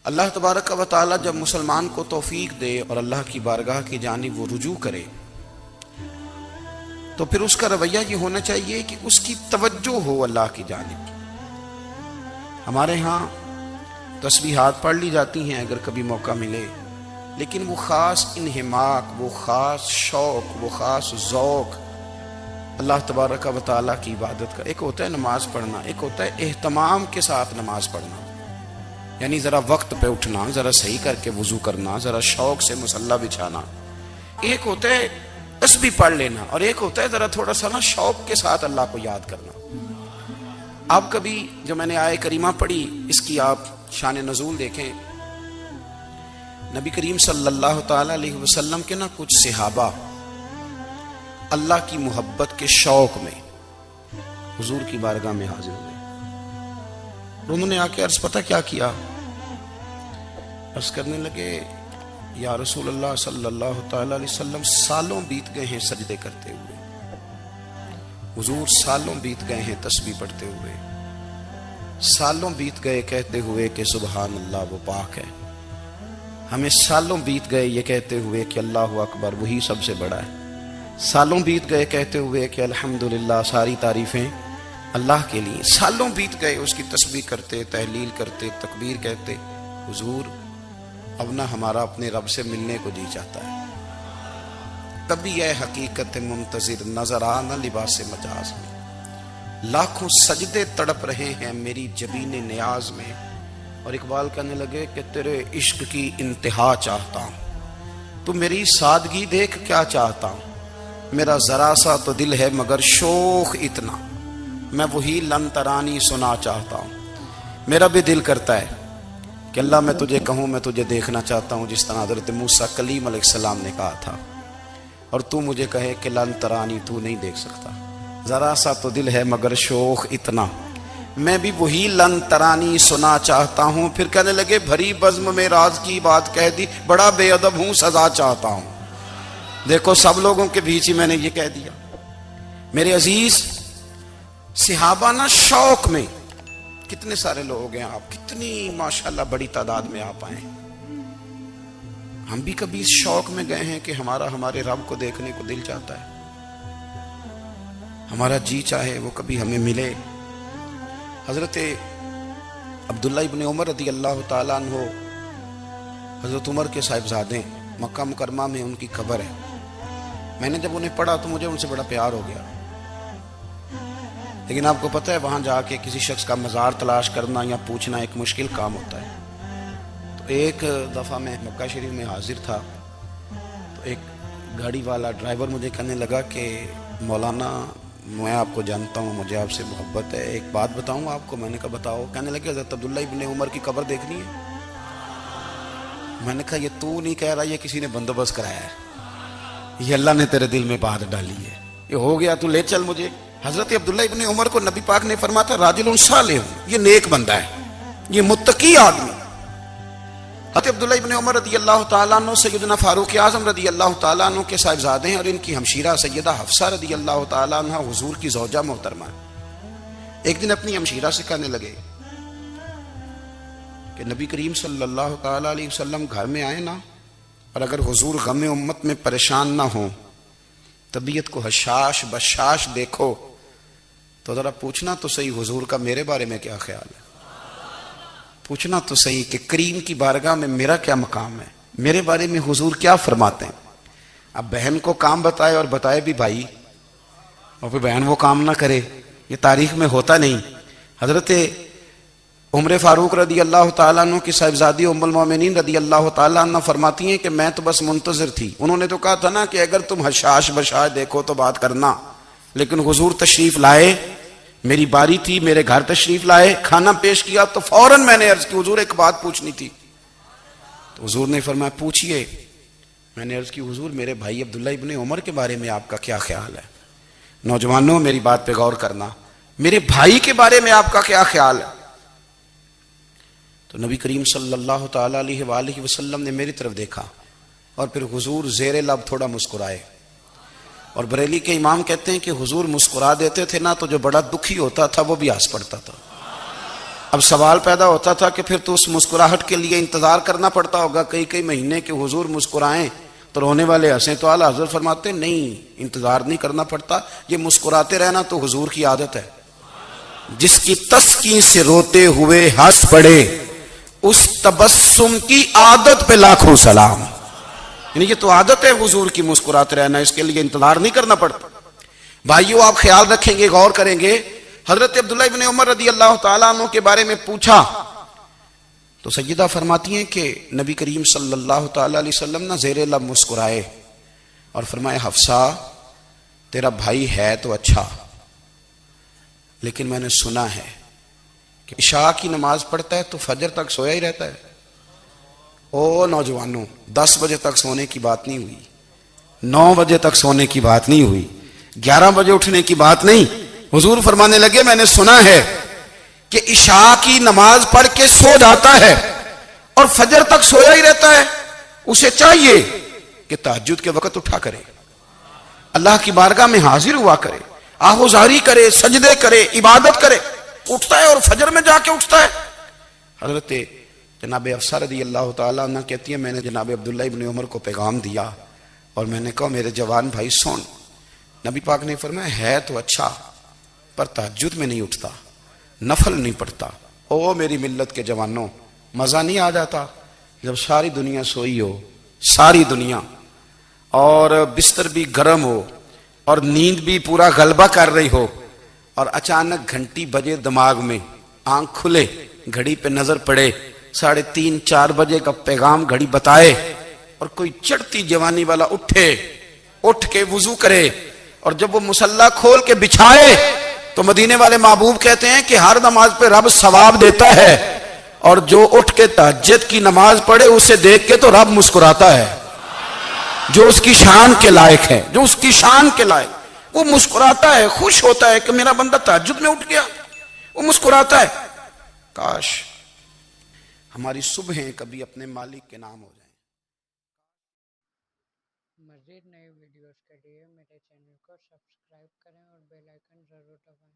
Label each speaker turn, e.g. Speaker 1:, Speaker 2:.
Speaker 1: اللہ تبارک و تعالی جب مسلمان کو توفیق دے اور اللہ کی بارگاہ کی جانب وہ رجوع کرے تو پھر اس کا رویہ یہ ہونا چاہیے کہ اس کی توجہ ہو اللہ کی جانب. ہمارے ہاں تسبیحات پڑھ لی جاتی ہیں اگر کبھی موقع ملے، لیکن وہ خاص انہماک، وہ خاص شوق، وہ خاص ذوق اللہ تبارک و تعالیٰ کی عبادت کا. ایک ہوتا ہے نماز پڑھنا، ایک ہوتا ہے اہتمام کے ساتھ نماز پڑھنا، یعنی ذرا وقت پہ اٹھنا، ذرا صحیح کر کے وضو کرنا، ذرا شوق سے مصلی بچھانا. ایک ہوتا ہے تسبیح پڑھ لینا، اور ایک ہوتا ہے ذرا تھوڑا سا نا شوق کے ساتھ اللہ کو یاد کرنا. آپ کبھی جو میں نے آیہ کریمہ پڑھی اس کی آپ شان نزول دیکھیں. نبی کریم صلی اللہ تعالی علیہ وسلم کے نا کچھ صحابہ اللہ کی محبت کے شوق میں حضور کی بارگاہ میں حاضر ہوئے. انہوں نے آ کے عرض پتہ کیا کیا؟ عرض کرنے لگے یا رسول اللہ صلی اللہ تعالی علیہ وسلم سالوں بیت گئے ہیں سجدے کرتے ہوئے، حضور سالوں بیت گئے ہیں تسبیح پڑھتے ہوئے، سالوں بیت گئے کہتے ہوئے کہ سبحان اللہ وہ پاک ہے، ہمیں سالوں بیت گئے یہ کہتے ہوئے کہ اللہ اکبر وہی سب سے بڑا ہے، سالوں بیت گئے کہتے ہوئے کہ الحمدللہ ساری تعریفیں اللہ کے لیے، سالوں بیت گئے اس کی تسبیح کرتے، تحلیل کرتے، تکبیر کہتے. حضور اب نہ ہمارا اپنے رب سے ملنے کو جی چاہتا ہے. تبھی یہ حقیقت منتظر نظر آنا لباس مجاز میں، لاکھوں سجدے تڑپ رہے ہیں میری جبین نیاز میں. اور اقبال کہنے لگے کہ تیرے عشق کی انتہا چاہتا ہوں، تو میری سادگی دیکھ کیا چاہتا ہوں، میرا ذرا سا تو دل ہے مگر شوق اتنا، میں وہی لن ترانی سنا چاہتا ہوں. میرا بھی دل کرتا ہے کہ اللہ میں تجھے کہوں میں تجھے دیکھنا چاہتا ہوں جس طرح حضرت موسیٰ کلیم علیہ السلام نے کہا تھا، اور تو مجھے کہے کہ لن ترانی تو نہیں دیکھ سکتا، ذرا سا تو دل ہے مگر شوق اتنا، میں بھی وہی لن ترانی سنا چاہتا ہوں. پھر کہنے لگے بھری بزم میں راز کی بات کہہ دی، بڑا بے ادب ہوں سزا چاہتا ہوں. دیکھو سب لوگوں کے بیچ ہی میں نے یہ کہہ دیا. میرے عزیز صحابہ نا شوق میں، کتنے سارے لوگ ہیں آپ، کتنی ماشاءاللہ بڑی تعداد میں آپ آئے. ہم بھی کبھی اس شوق میں گئے ہیں کہ ہمارے رب کو دیکھنے کو دل چاہتا ہے، ہمارا جی چاہے وہ کبھی ہمیں ملے. حضرت عبداللہ ابن عمر رضی اللہ تعالیٰ عنہ حضرت عمر کے صاحبزادے، مکہ مکرمہ میں ان کی قبر ہے. میں نے جب انہیں پڑھا تو مجھے ان سے بڑا پیار ہو گیا. لیکن آپ کو پتہ ہے وہاں جا کے کسی شخص کا مزار تلاش کرنا یا پوچھنا ایک مشکل کام ہوتا ہے. تو ایک دفعہ میں مکہ شریف میں حاضر تھا تو ایک گاڑی والا ڈرائیور مجھے کہنے لگا کہ مولانا میں آپ کو جانتا ہوں، مجھے آپ سے محبت ہے، ایک بات بتاؤں آپ کو. میں نے کہا بتاؤ. کہنے لگے حضرت عبداللہ ابن عمر کی قبر دیکھنی ہے. میں نے کہا یہ تو نہیں کہہ رہا، یہ کسی نے بندوبست کرایا ہے، یہ اللہ نے تیرے دل میں بات ڈالی ہے، یہ ہو گیا تو لے چل مجھے. حضرت عبداللہ ابن عمر کو نبی پاک نے فرمایا تھا راجل صالح، یہ نیک بندہ ہے، یہ متقی آدمی. حضرت عبداللہ ابن عمر رضی اللہ تعالیٰ عنہ سیدنا فاروق اعظم رضی اللہ تعالیٰ عنہ کے صاحبزادے ہیں، اور ان کی ہمشیرہ سیدہ حفصہ رضی اللہ تعالیٰ عنہ حضور کی زوجہ محترمہ. ایک دن اپنی ہمشیرہ سے کہنے لگے کہ نبی کریم صلی اللہ تعالیٰ علیہ وسلم گھر میں آئے نا، اور اگر حضور غم امت میں پریشان نہ ہوں، طبیعت کو حشاش بشاش دیکھو تو ذرا پوچھنا تو صحیح حضور کا میرے بارے میں کیا خیال ہے، پوچھنا تو صحیح کہ کریم کی بارگاہ میں میرا کیا مقام ہے، میرے بارے میں حضور کیا فرماتے ہیں. اب بہن کو کام بتائے اور بتائے بھی بھائی، اور پھر بہن وہ کام نہ کرے، یہ تاریخ میں ہوتا نہیں. حضرت عمر فاروق رضی اللہ تعالیٰ عنہ کی صاحبزادی ام المومنین رضی اللہ تعالیٰ عنہ فرماتی ہیں کہ میں تو بس منتظر تھی. انہوں نے تو کہا تھا نا کہ اگر تم حشاش بشاش دیکھو تو بات کرنا، لیکن حضور تشریف لائے، میری باری تھی، میرے گھر تشریف لائے، کھانا پیش کیا تو فوراً میں نے عرض کی حضور ایک بات پوچھنی تھی. تو حضور نے فرمایا پوچھئے. میں نے عرض کی حضور میرے بھائی عبداللہ ابن عمر کے بارے میں آپ کا کیا خیال ہے؟ نوجوانوں میری بات پہ غور کرنا، میرے بھائی کے بارے میں آپ کا کیا خیال ہے؟ تو نبی کریم صلی اللہ تعالیٰ علیہ وآلہ وسلم نے میری طرف دیکھا اور پھر حضور زیر لب تھوڑا مسکرائے. اور بریلی کے امام کہتے ہیں کہ حضور مسکرا دیتے تھے نا تو جو بڑا دکھی ہوتا تھا وہ بھی ہنس پڑتا تھا. اب سوال پیدا ہوتا تھا کہ پھر تو اس مسکراہٹ کے لیے انتظار کرنا پڑتا ہوگا کئی کئی مہینے کہ حضور مسکرائیں تو رونے والے ہنسیں، تو اعلیٰ حضرت فرماتے ہیں نہیں، انتظار نہیں کرنا پڑتا، یہ مسکراتے رہنا تو حضور کی عادت ہے۔ جس کی تسکین سے روتے ہوئے ہنس پڑے اس تبسم کی عادت پہ لاکھوں سلام۔ یعنی یہ تو عادت ہے حضور کی مسکراتے رہنا، اس کے لیے انتظار نہیں کرنا پڑتا۔ بھائیو آپ خیال رکھیں گے، غور کریں گے، حضرت عبداللہ ابن عمر رضی اللہ تعالیٰ عنہ کے بارے میں پوچھا تو سیدہ فرماتی ہیں کہ نبی کریم صلی اللہ تعالیٰ علیہ وسلم نہ زیر لب مسکرائے اور فرمائے حفصہ تیرا بھائی ہے تو اچھا، لیکن میں نے سنا ہے کہ عشاء کی نماز پڑھتا ہے تو فجر تک سویا ہی رہتا ہے۔ او نوجوانوں، 10 بجے تک سونے کی بات نہیں ہوئی، 9 بجے تک سونے کی بات نہیں ہوئی، 11 بجے اٹھنے کی بات نہیں۔ حضور فرمانے لگے میں نے سنا ہے کہ عشاء کی نماز پڑھ کے سو جاتا ہے اور فجر تک سویا ہی رہتا ہے، اسے چاہیے کہ تہجد کے وقت اٹھا کرے، اللہ کی بارگاہ میں حاضر ہوا کرے، آہوزاری کرے، سجدے کرے، عبادت کرے۔ اٹھتا ہے اور فجر میں جا کے اٹھتا ہے۔ حضرت جناب حفصہ رضی اللہ تعالیٰ عنہ کہتی ہے میں نے جناب عبداللہ ابن عمر کو پیغام دیا اور میں نے کہا میرے جوان بھائی سن، نبی پاک نے فرمایا ہے تو اچھا پر تہجد میں نہیں اٹھتا، نفل نہیں پڑھتا۔ او میری ملت کے جوانوں، مزہ نہیں آ جاتا جب ساری دنیا سوئی ہو، ساری دنیا، اور بستر بھی گرم ہو اور نیند بھی پورا غلبہ کر رہی ہو، اور اچانک گھنٹی بجے دماغ میں، آنکھ کھلے، گھڑی پہ نظر پڑے، 3:30 4 بجے کا پیغام گھڑی بتائے، اور کوئی چڑھتی جوانی والا اٹھ کے وضو کرے، اور جب وہ مصلی کھول کے بچھائے تو مدینے والے محبوب کہتے ہیں کہ ہر نماز پہ رب ثواب دیتا ہے، اور جو اٹھ کے تہجد کی نماز پڑھے اسے دیکھ کے تو رب مسکراتا ہے، جو اس کی شان کے لائق ہے، جو اس کی شان کے لائق، وہ مسکراتا ہے، خوش ہوتا ہے کہ میرا بندہ تہجد میں اٹھ گیا، وہ مسکراتا ہے۔ کاش ہماری صبحیں کبھی اپنے مالک کے نام ہو جائیں۔
Speaker 2: مزید نئے ویڈیوز کے لیے میرے چینل کو سبسکرائب کریں اور بیل آئیکن ضرور دبائیں۔